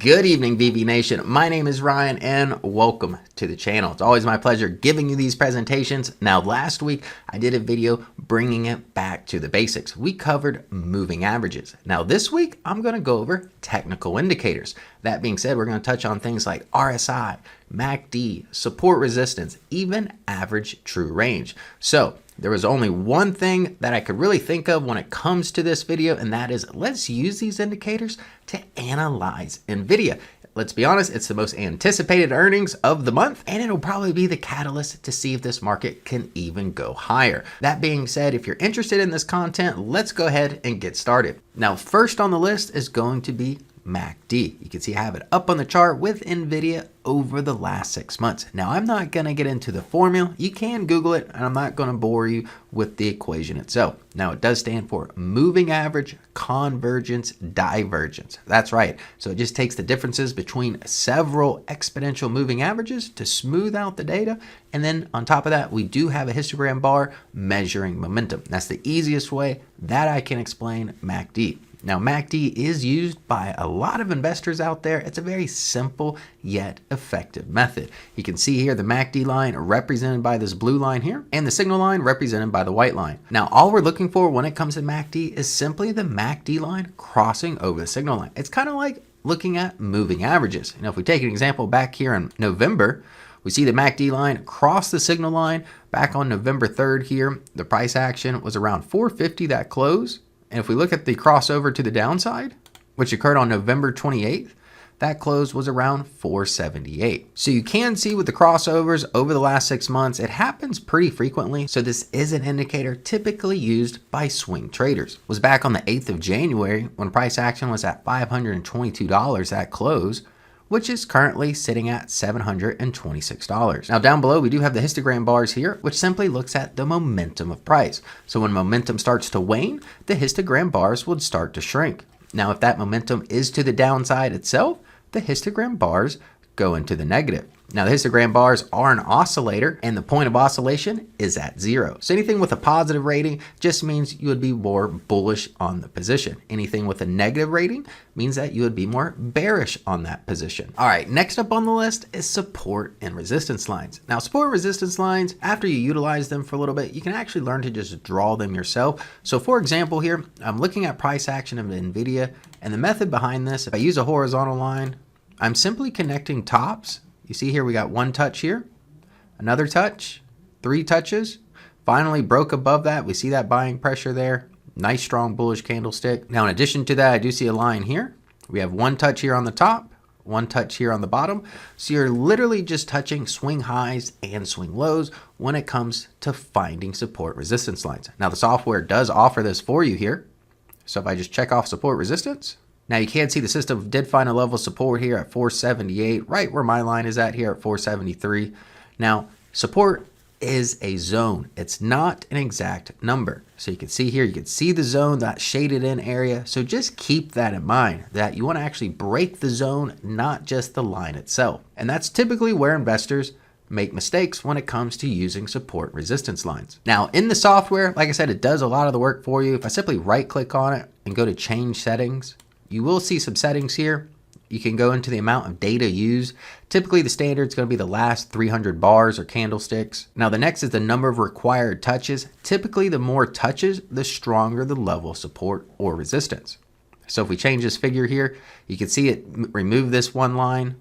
Good evening, VV Nation. My name is Ryan and welcome to the channel. It's always my pleasure giving you these presentations. Now, last week I did a video bringing it back to the basics. We covered moving averages. Now, this week I'm going to go over technical indicators. That being said, we're going to touch on things like RSI, MACD, support resistance, even average true range. So there was only one thing that I could really think of when it comes to this video, and that is let's use these indicators to analyze Nvidia. Let's be honest, it's the most anticipated earnings of the month, and it'll probably be the catalyst to see if this market can even go higher. That being said, if you're interested in this content, let's go ahead and get started. Now, first on the list is going to be MACD. You can see I have it up on the chart with Nvidia over the last 6 months. Now, I'm not going to get into the formula. You can Google it, and I'm not going to bore you with the equation itself. Now, it does stand for moving average, convergence, divergence. That's right. So it just takes the differences between several exponential moving averages to smooth out the data. And then on top of that, we do have a histogram bar measuring momentum. That's the easiest way that I can explain MACD. Now, MACD is used by a lot of investors out there. It's a very simple yet effective method. You can see here the MACD line represented by this blue line here and the signal line represented by the white line. Now, all we're looking for when it comes to MACD is simply the MACD line crossing over the signal line. It's kind of like looking at moving averages. You know, if we take an example back here in November, we see the MACD line cross the signal line back on November 3rd here. The price action was around 450 that close. And if we look at the crossover to the downside, which occurred on November 28th, that close was around 478. So you can see with the crossovers over the last 6 months, it happens pretty frequently. So this is an indicator typically used by swing traders. It was back on the 8th of January when price action was at $522 at close, which is currently sitting at $726. Now, down below, we do have the histogram bars here, which simply looks at the momentum of price. So when momentum starts to wane, the histogram bars would start to shrink. Now, if that momentum is to the downside itself, the histogram bars go into the negative. Now, the histogram bars are an oscillator, and the point of oscillation is at 0. So anything with a positive rating just means you would be more bullish on the position. Anything with a negative rating means that you would be more bearish on that position. All right, next up on the list is support and resistance lines. Now, support and resistance lines, after you utilize them for a little bit, you can actually learn to just draw them yourself. So for example here, I'm looking at price action of Nvidia, and the method behind this, if I use a horizontal line, I'm simply connecting tops. You see here we got one touch here, another touch, 3 touches, finally broke above that. We see that buying pressure there. Nice strong bullish candlestick. Now, in addition to that, I do see a line here. We have one touch here on the top, one touch here on the bottom. So you're literally just touching swing highs and swing lows when it comes to finding support resistance lines. Now, the software does offer this for you here. So if I just check off support resistance, now you can see the system did find a level of support here at 478, right where my line is at here at 473. Now, support is a zone. It's not an exact number. So you can see here, you can see the zone, that shaded in area. So just keep that in mind, that you want to actually break the zone, not just the line itself. And that's typically where investors make mistakes when it comes to using support resistance lines. Now, in the software, like I said, it does a lot of the work for you. If I simply right click on it and go to change settings, you will see some settings here. You can go into the amount of data used. Typically, the standard is going to be the last 300 bars or candlesticks. Now, the next is the number of required touches. Typically, the more touches, the stronger the level of support or resistance. So if we change this figure here, you can see it remove this one line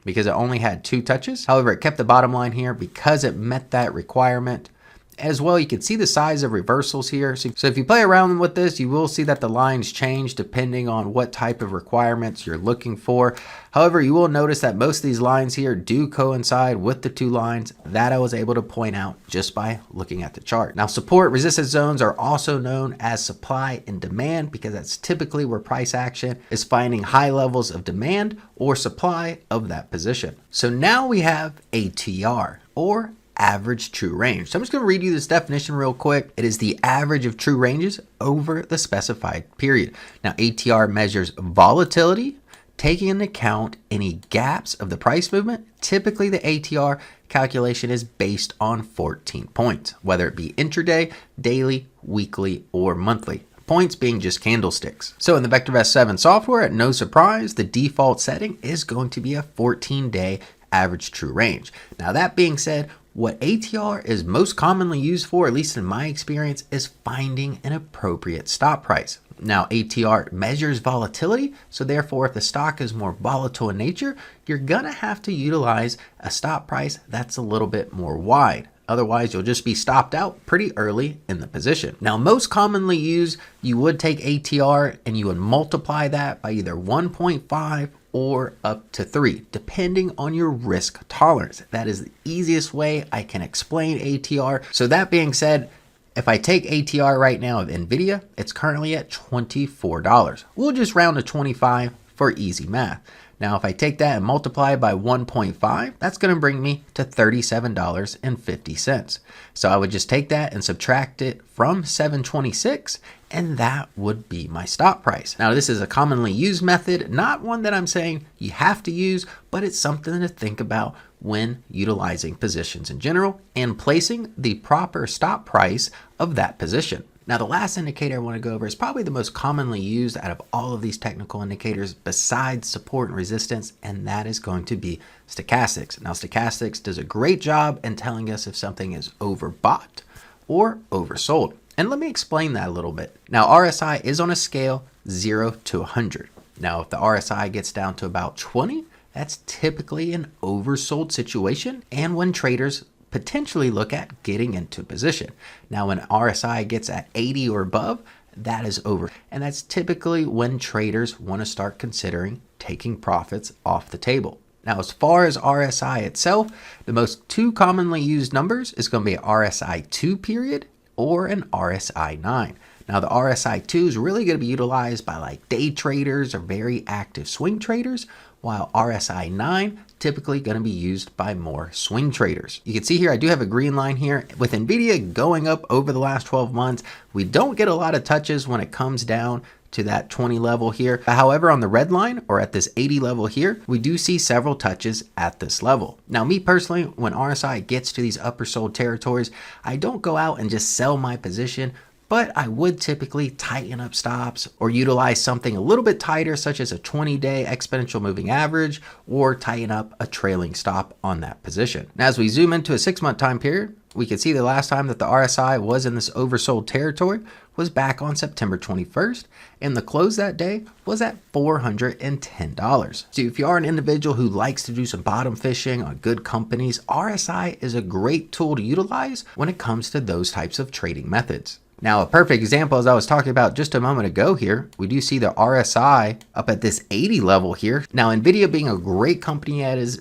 because it only had 2 touches. However, it kept the bottom line here because it met that requirement. As well, you can see the size of reversals here. So if you play around with this, you will see that the lines change depending on what type of requirements you're looking for. However, you will notice that most of these lines here do coincide with the 2 lines that I was able to point out just by looking at the chart. Now, support resistance zones are also known as supply and demand because that's typically where price action is finding high levels of demand or supply of that position. So now we have ATR, or average true range. So I'm just going to read you this definition real quick. It is the average of true ranges over the specified period. Now, ATR measures volatility, taking into account any gaps of the price movement. Typically, the ATR calculation is based on 14 points, whether it be intraday, daily, weekly, or monthly. points being just candlesticks. So in the VectorVest 7 software, no surprise, the default setting is going to be a 14-day average true range. Now that being said, what ATR is most commonly used for, at least in my experience, is finding an appropriate stop price. Now, ATR measures volatility, so therefore, if the stock is more volatile in nature, you're gonna have to utilize a stop price that's a little bit more wide. Otherwise, you'll just be stopped out pretty early in the position. Now, most commonly used, you would take ATR and you would multiply that by either 1.5 or up to 3, depending on your risk tolerance. That is the easiest way I can explain ATR. So that being said, if I take ATR right now of Nvidia, it's currently at $24. We'll just round to 25 for easy math. Now, if I take that and multiply by 1.5, that's going to bring me to $37.50. So I would just take that and subtract it from 726, and that would be my stop price. Now, this is a commonly used method, not one that I'm saying you have to use, but it's something to think about when utilizing positions in general and placing the proper stop price of that position. Now, the last indicator I want to go over is probably the most commonly used out of all of these technical indicators besides support and resistance, and that is going to be stochastics. Now, stochastics does a great job in telling us if something is overbought or oversold. And let me explain that a little bit. Now, RSI is on a scale 0 to 100. Now, if the RSI gets down to about 20, that's typically an oversold situation, and when traders potentially look at getting into position. Now, when RSI gets at 80 or above, that is over. And that's typically when traders want to start considering taking profits off the table. Now, as far as RSI itself, the most two commonly used numbers is going to be an RSI 2 period or an RSI 9. Now, the RSI 2 is really going to be utilized by like day traders or very active swing traders, while RSI 9 typically going to be used by more swing traders. You can see here, I do have a green line here. With Nvidia going up over the last 12 months, we don't get a lot of touches when it comes down to that 20 level here. However, on the red line or at this 80 level here, we do see several touches at this level. Now, me personally, when RSI gets to these upper sold territories, I don't go out and just sell my position, but I would typically tighten up stops or utilize something a little bit tighter, such as a 20-day exponential moving average, or tighten up a trailing stop on that position. Now, as we zoom into a 6-month time period, we can see the last time that the RSI was in this oversold territory was back on September 21st, and the close that day was at $410. So if you are an individual who likes to do some bottom fishing on good companies, RSI is a great tool to utilize when it comes to those types of trading methods. Now, a perfect example, as I was talking about just a moment ago here, we do see the RSI up at this 80 level here. Now, Nvidia being a great company as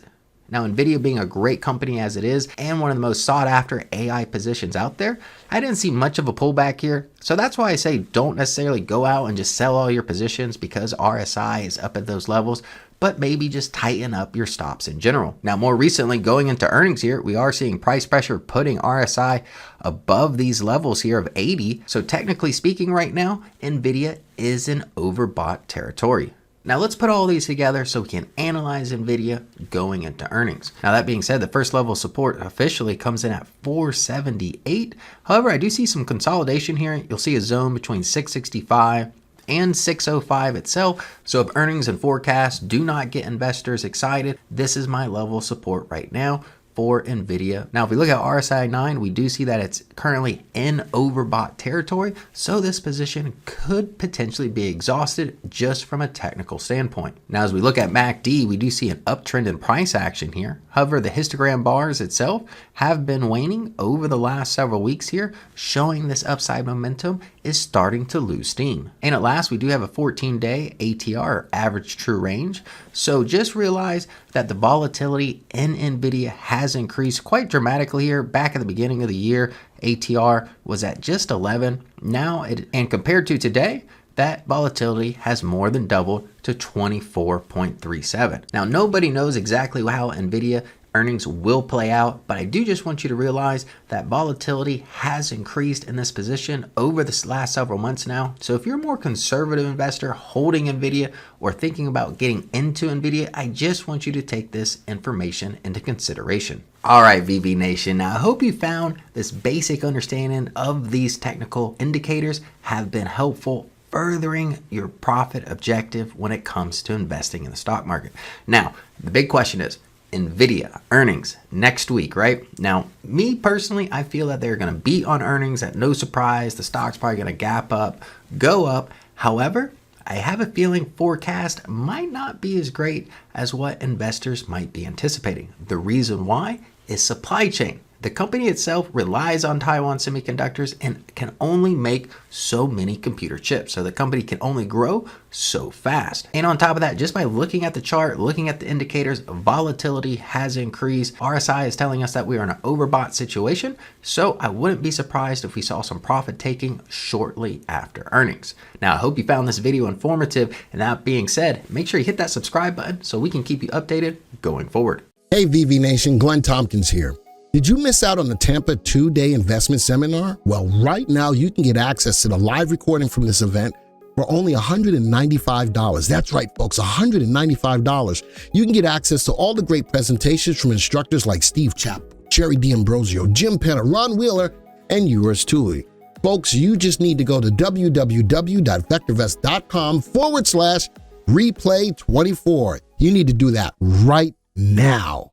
it is, and one of the most sought after AI positions out there, I didn't see much of a pullback here. So that's why I say don't necessarily go out and just sell all your positions because RSI is up at those levels, but maybe just tighten up your stops in general. Now, more recently, going into earnings here, we are seeing price pressure putting RSI above these levels here of 80. So technically speaking right now, Nvidia is in overbought territory. Now let's put all these together so we can analyze Nvidia going into earnings. Now that being said, the first level support officially comes in at 478. However, I do see some consolidation here. You'll see a zone between 665 and 605 itself. So if earnings and forecasts do not get investors excited, this is my level of support right now for Nvidia. Now, if we look at RSI 9, we do see that it's currently in overbought territory. So this position could potentially be exhausted just from a technical standpoint. Now, as we look at MACD, we do see an uptrend in price action here. However, the histogram bars itself have been waning over the last several weeks here, showing this upside momentum is starting to lose steam. And at last, we do have a 14-day ATR, average true range. So just realize that the volatility in Nvidia has increased quite dramatically here. Back at the beginning of the year, ATR was at just 11. Now, and compared to today, that volatility has more than doubled to 24.37. Now, nobody knows exactly how Nvidia earnings will play out, but I do just want you to realize that volatility has increased in this position over the last several months now. So if you're a more conservative investor holding Nvidia or thinking about getting into Nvidia, I just want you to take this information into consideration. All right, VV Nation. Now, I hope you found this basic understanding of these technical indicators have been helpful, furthering your profit objective when it comes to investing in the stock market. Now, the big question is, Nvidia earnings next week, right? Now, me personally, I feel that they're going to beat on earnings at no surprise. The stock's probably going to gap up, go up. However, I have a feeling forecast might not be as great as what investors might be anticipating. The reason why is supply chain. The company itself relies on Taiwan Semiconductors and can only make so many computer chips. So the company can only grow so fast. And on top of that, just by looking at the chart, looking at the indicators, volatility has increased. RSI is telling us that we are in an overbought situation. So I wouldn't be surprised if we saw some profit taking shortly after earnings. Now, I hope you found this video informative. And that being said, make sure you hit that subscribe button so we can keep you updated going forward. Hey, VV Nation, Glenn Tompkins here. Did you miss out on the Tampa 2-day investment seminar? Well, right now you can get access to the live recording from this event for only $195. That's right, folks, $195. You can get access to all the great presentations from instructors like Steve Chapp, Jerry D'Ambrosio, Jim Penner, Ron Wheeler, and yours truly. Folks, you just need to go to www.vectorvest.com/replay24. You need to do that right now.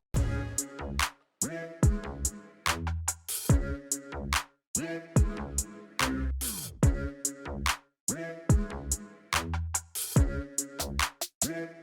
Yeah.